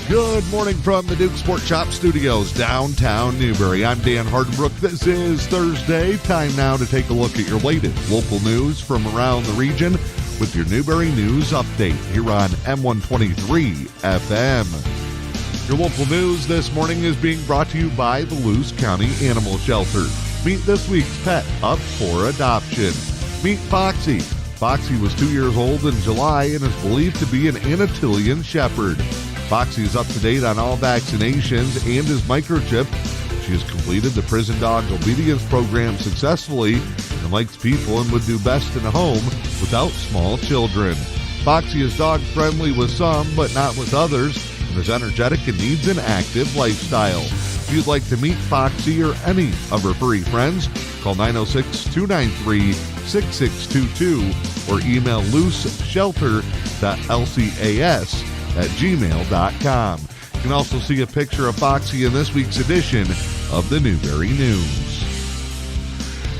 Good morning from the Duke Sport Shop Studios, downtown Newberry. I'm Dan Hardenbrook. This is Thursday. Time now to take a look at your latest local news from around the region with your Newberry News Update here on M-123FM. Your local news this morning is being brought to you by the Alger County Animal Shelter. Meet this week's pet up for adoption. Meet Foxy. Foxy was 2 years old in July and is believed to be an Anatolian Shepherd. Foxy is up to date on all vaccinations and is microchipped. She has completed the prison dog obedience program successfully and likes people and would do best in a home without small children. Foxy is dog friendly with some, but not with others, and is energetic and needs an active lifestyle. If you'd like to meet Foxy or any of her furry friends, call 906-293-6622 or email looseshelter.lcas@gmail.com. You can also see a picture of Foxy in this week's edition of the Newberry News.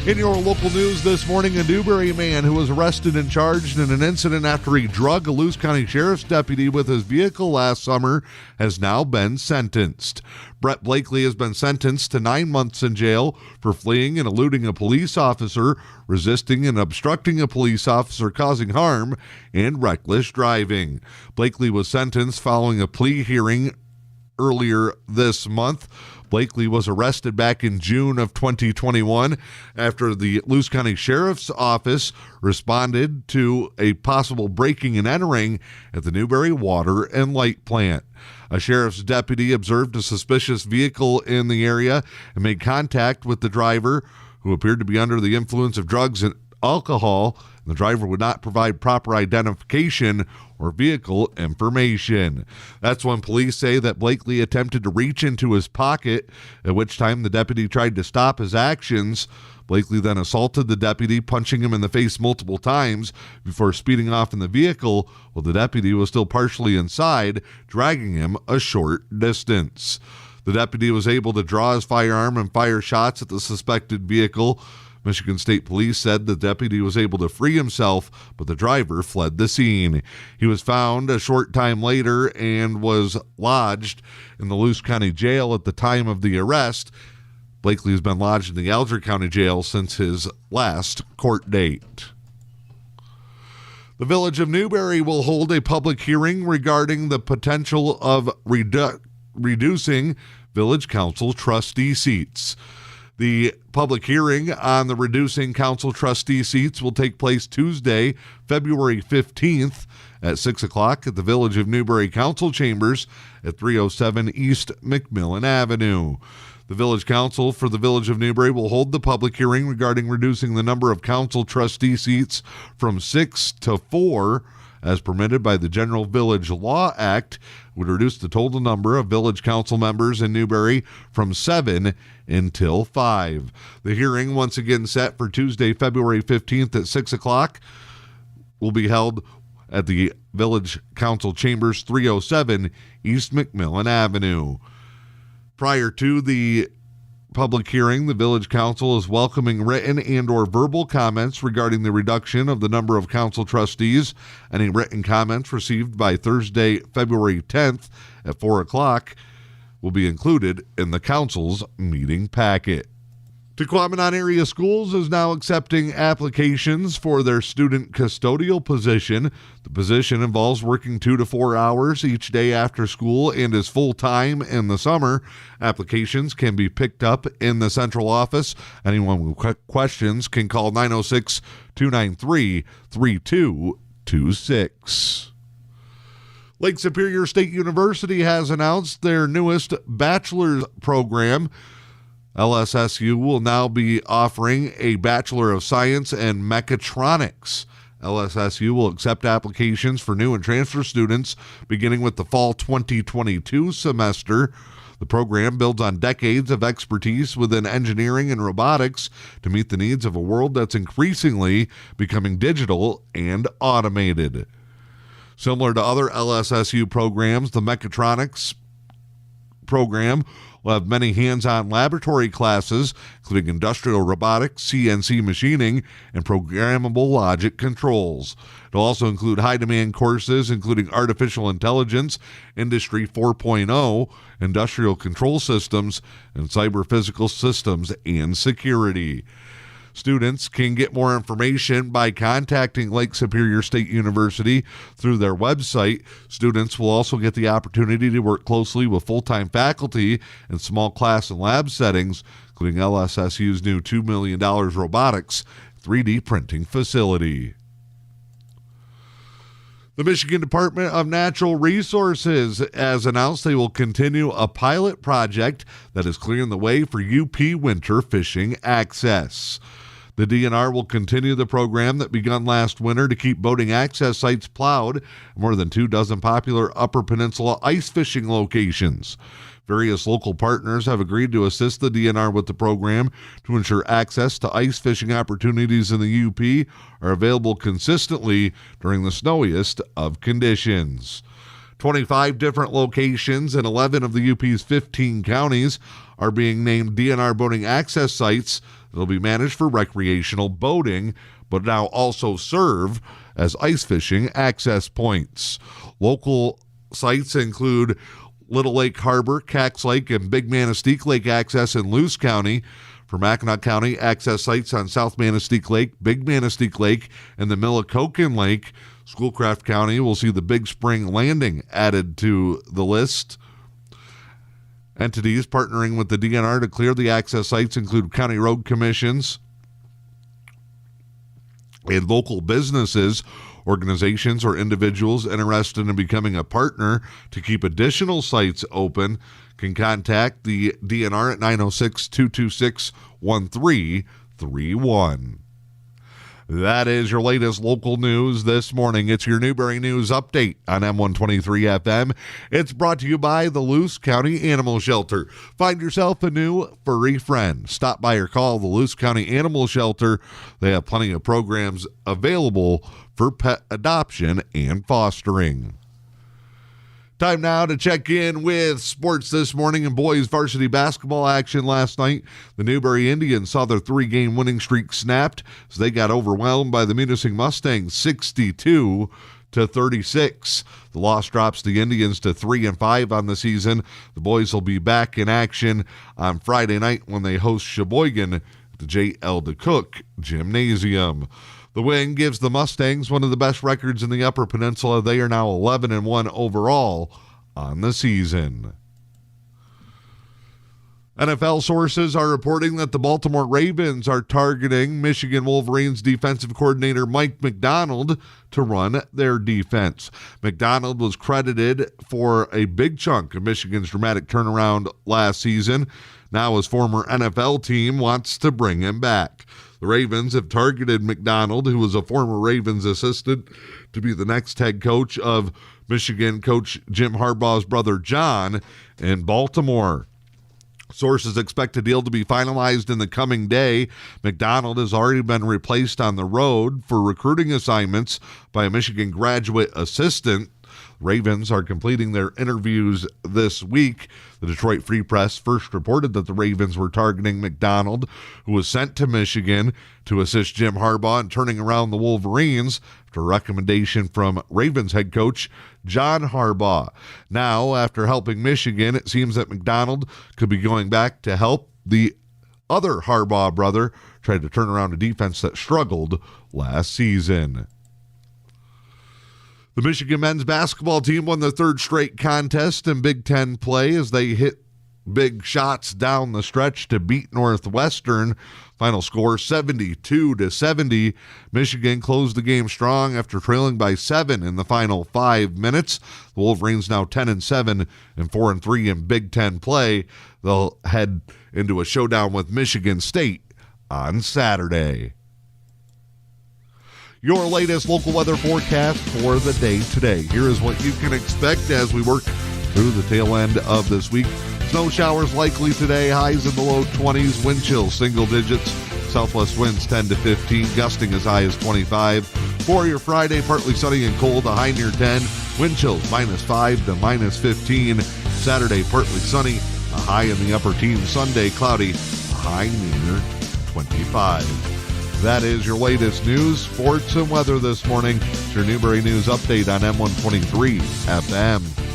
In your local news this morning, a Newberry man who was arrested and charged in an incident after he drug a Alger County Sheriff's deputy with his vehicle last summer has now been sentenced. Brett Blakely has been sentenced to 9 months in jail for fleeing and eluding a police officer, resisting and obstructing a police officer causing harm, and reckless driving. Blakely was sentenced following a plea hearing earlier this month. Blakely was arrested back in June of 2021 after the Alger County Sheriff's Office responded to a possible breaking and entering at the Newberry Water and Light Plant. A sheriff's deputy observed a suspicious vehicle in the area and made contact with the driver, who appeared to be under the influence of drugs and alcohol. The driver would not provide proper identification or vehicle information. That's when police say that Blakely attempted to reach into his pocket, at which time the deputy tried to stop his actions. Blakely then assaulted the deputy, punching him in the face multiple times before speeding off in the vehicle while the deputy was still partially inside, dragging him a short distance. The deputy was able to draw his firearm and fire shots at the suspected vehicle. Michigan State Police said the deputy was able to free himself, but the driver fled the scene. He was found a short time later and was lodged in the Alger County Jail at the time of the arrest. Blakely has been lodged in the Alger County Jail since his last court date. The Village of Newberry will hold a public hearing regarding the potential of reducing Village Council trustee seats. The public hearing on the reducing council trustee seats will take place Tuesday, February 15th at 6 o'clock at the Village of Newberry Council Chambers at 307 East McMillan Avenue. The Village Council for the Village of Newberry will hold the public hearing regarding reducing the number of council trustee seats from 6 to 4 as permitted by the General Village Law Act, would reduce the total number of village council members in Newberry from 7 until 5. The hearing, once again set for Tuesday, February 15th at 6 o'clock, will be held at the Village Council Chambers, 307 East McMillan Avenue. Prior to the public hearing, the Village Council is welcoming written and or verbal comments regarding the reduction of the number of council trustees. Any written comments received by Thursday, February 10th at 4 o'clock will be included in the council's meeting packet. Tequamanon Area Schools is now accepting applications for their student custodial position. The position involves working 2 to 4 hours each day after school and is full-time in the summer. Applications can be picked up in the central office. Anyone with questions can call 906-293-3226. Lake Superior State University has announced their newest bachelor's program. LSSU will now be offering a Bachelor of Science in Mechatronics. LSSU will accept applications for new and transfer students beginning with the fall 2022 semester. The program builds on decades of expertise within engineering and robotics to meet the needs of a world that's increasingly becoming digital and automated. Similar to other LSSU programs, the Mechatronics program will have many hands-on laboratory classes, including industrial robotics, CNC machining, and programmable logic controls. It'll also include high-demand courses, including artificial intelligence, Industry 4.0, industrial control systems, and cyber physical systems and security. Students can get more information by contacting Lake Superior State University through their website. Students will also get the opportunity to work closely with full-time faculty in small class and lab settings, including LSSU's new $2 million robotics 3D printing facility. The Michigan Department of Natural Resources has announced they will continue a pilot project that is clearing the way for UP winter fishing access. The DNR will continue the program that begun last winter to keep boating access sites plowed at more than 24 popular Upper Peninsula ice fishing locations. Various local partners have agreed to assist the DNR with the program to ensure access to ice fishing opportunities in the UP are available consistently during the snowiest of conditions. 25 different locations in 11 of the UP's 15 counties are being named DNR boating access sites that will be managed for recreational boating, but now also serve as ice fishing access points. Local sites include Little Lake Harbor, Cax Lake, and Big Manistee Lake access in Luce County. For Mackinac County, access sites on South Manistee Lake, Big Manistee Lake, and the Millicocan Lake. Schoolcraft County will see the Big Spring Landing added to the list. Entities partnering with the DNR to clear the access sites include county road commissions and local businesses. Organizations or individuals interested in becoming a partner to keep additional sites open can contact the DNR at 906-226-1331. That is your latest local news this morning. It's your Newberry News Update on M-123 FM. It's brought to you by the Luce County Animal Shelter. Find yourself a new furry friend. Stop by or call the Luce County Animal Shelter. They have plenty of programs available for pet adoption and fostering. Time now to check in with sports this morning in boys varsity basketball action last night. The Newberry Indians saw their 3-game winning streak snapped as they got overwhelmed by the Munising Mustangs 62-36. The loss drops the Indians to 3-5 on the season. The boys will be back in action on Friday night when they host Sheboygan at the J.L. DeCook Gymnasium. The win gives the Mustangs one of the best records in the Upper Peninsula. They are now 11-1 overall on the season. NFL sources are reporting that the Baltimore Ravens are targeting Michigan Wolverines defensive coordinator Mike Macdonald to run their defense. Macdonald was credited for a big chunk of Michigan's dramatic turnaround last season. Now his former NFL team wants to bring him back. The Ravens have targeted Macdonald, who was a former Ravens assistant, to be the next head coach of Michigan coach Jim Harbaugh's brother John in Baltimore. Sources expect the deal to be finalized in the coming day. Macdonald has already been replaced on the road for recruiting assignments by a Michigan graduate assistant. Ravens are completing their interviews this week. The Detroit Free Press first reported that the Ravens were targeting Macdonald, who was sent to Michigan to assist Jim Harbaugh in turning around the Wolverines after a recommendation from Ravens head coach John Harbaugh. Now, after helping Michigan, it seems that Macdonald could be going back to help the other Harbaugh brother try to turn around a defense that struggled last season. The Michigan men's basketball team won their third straight contest in Big Ten play as they hit big shots down the stretch to beat Northwestern. Final score 72-70. Michigan closed the game strong after trailing by 7 in the final 5 minutes. The Wolverines now 10-7 and 4-3 in Big Ten play. They'll head into a showdown with Michigan State on Saturday. Your latest local weather forecast for the day today. Here is what you can expect as we work through the tail end of this week. Snow showers likely today, highs in the low 20s, wind chills single digits, southwest winds 10 to 15, gusting as high as 25. For your Friday, partly sunny and cold, a high near 10, wind chills -5 to -15. Saturday, partly sunny, a high in the upper teens. Sunday, cloudy, a high near 25. That is your latest news, sports, and weather this morning. It's your Newberry News Update on M-123 FM.